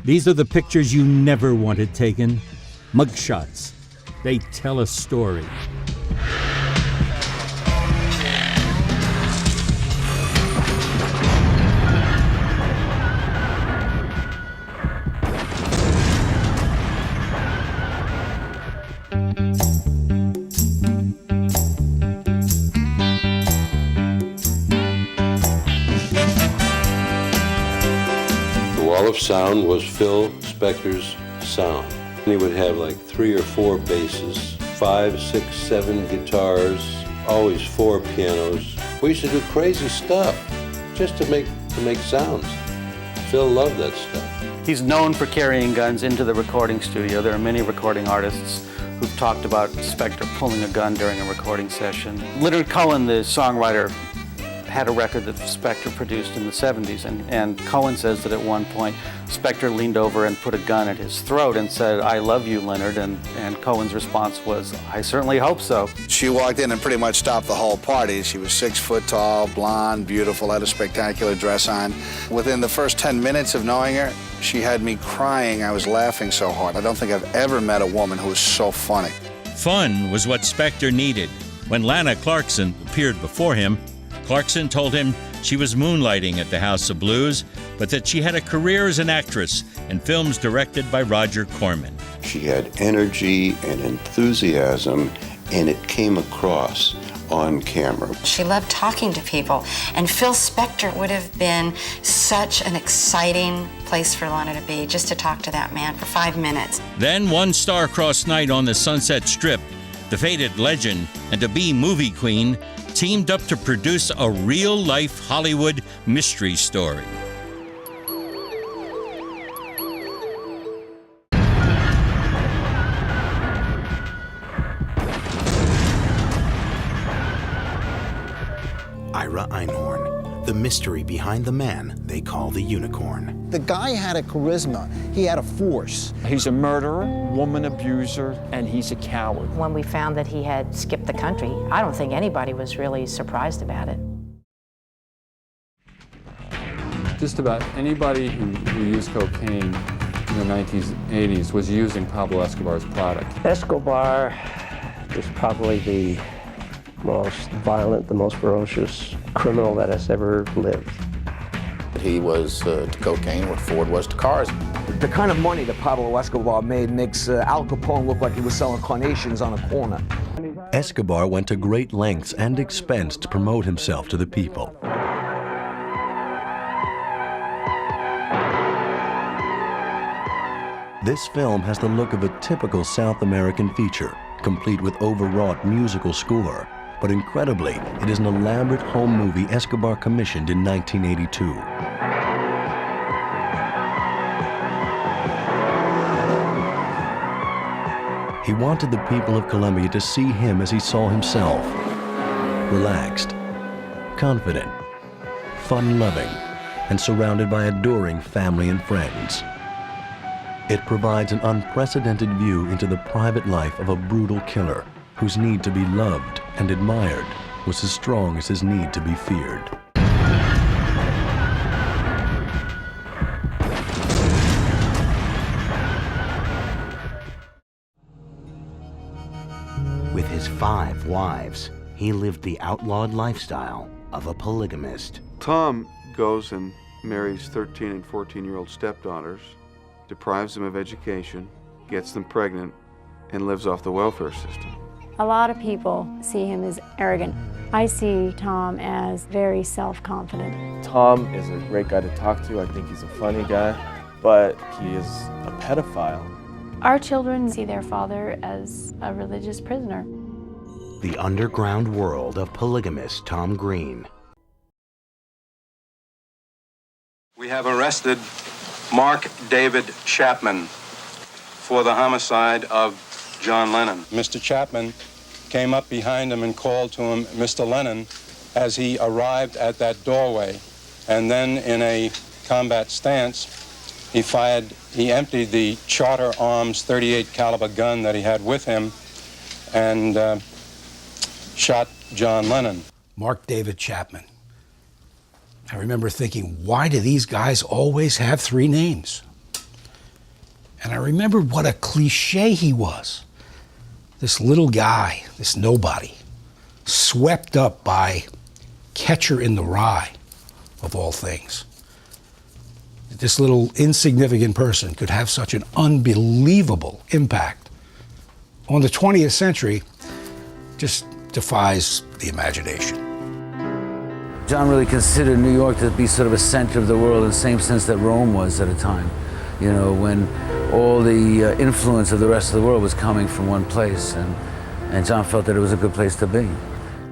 These are the pictures you never wanted taken. Mugshots. They tell a story. Wall of sound was Phil Spector's sound. He would have like 3 or 4 basses, 5, 6, 7 guitars, always 4 pianos. We used to do crazy stuff just to make sounds. Phil loved that stuff. He's known for carrying guns into the recording studio. There are many recording artists who've talked about Spector pulling a gun during a recording session. Leonard Cohen, the songwriter, had a record that Spector produced in the 70s, and Cohen says that at one point Spector leaned over and put a gun at his throat and said, "I love you, Leonard," and Cohen's response was, "I certainly hope so." She walked in and pretty much stopped the whole party. She was 6 foot tall, blonde, beautiful, had a spectacular dress on. Within the first 10 minutes of knowing her, she had me crying. I was laughing so hard. I don't think I've ever met a woman who was so funny. Fun was what Spector needed. When Lana Clarkson appeared before him, Clarkson told him she was moonlighting at the House of Blues, but that she had a career as an actress in films directed by Roger Corman. She had energy and enthusiasm, and it came across on camera. She loved talking to people, and Phil Spector would have been such an exciting place for Lana to be, just to talk to that man for 5 minutes. Then one star-crossed night on the Sunset Strip, the faded legend and to be movie queen teamed up to produce a real-life Hollywood mystery story. Ira Einhorn, the mystery behind the man they call the Unicorn. The guy had a charisma. He had a force. He's a murderer, woman abuser, and he's a coward. When we found that he had skipped the country, I don't think anybody was really surprised about it. Just about anybody who used cocaine in the 1980s was using Pablo Escobar's product. Escobar is probably the most violent, the most ferocious criminal that has ever lived. He was to cocaine what Ford was to cars. The kind of money that Pablo Escobar made makes Al Capone look like he was selling carnations on a corner. Escobar went to great lengths and expense to promote himself to the people. This film has the look of a typical South American feature, complete with overwrought musical score. But incredibly, it is an elaborate home movie Escobar commissioned in 1982. He wanted the people of Colombia to see him as he saw himself. Relaxed, confident, fun-loving, and surrounded by adoring family and friends. It provides an unprecedented view into the private life of a brutal killer whose need to be loved and admired was as strong as his need to be feared. With his 5 wives, he lived the outlawed lifestyle of a polygamist. Tom goes and marries 13 and 14-year-old stepdaughters, deprives them of education, gets them pregnant, and lives off the welfare system. A lot of people see him as arrogant. I see Tom as very self-confident. Tom is a great guy to talk to. I think he's a funny guy, but he is a pedophile. Our children see their father as a religious prisoner. The underground world of polygamist Tom Green. We have arrested Mark David Chapman for the homicide of John Lennon. Mr. Chapman came up behind him and called to him, "Mr. Lennon," as he arrived at that doorway. And then in a combat stance, he emptied the Charter Arms .38 caliber gun that he had with him and shot John Lennon. Mark David Chapman. I remember thinking, why do these guys always have 3 names? And I remembered what a cliche he was. This little guy, this nobody, swept up by Catcher in the Rye, of all things. This little insignificant person could have such an unbelievable impact on the 20th century, just defies the imagination. John really considered New York to be sort of a center of the world in the same sense that Rome was at a time. You know, when all the influence of the rest of the world was coming from one place, and John felt that it was a good place to be.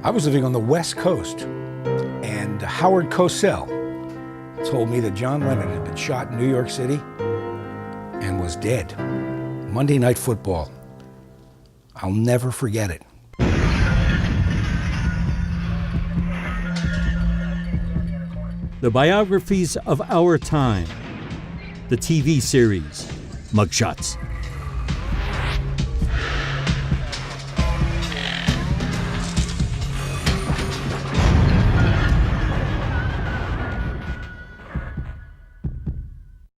I was living on the West Coast, and Howard Cosell told me that John Lennon had been shot in New York City and was dead. Monday Night Football. I'll never forget it. The biographies of our time. The TV series, Mugshots.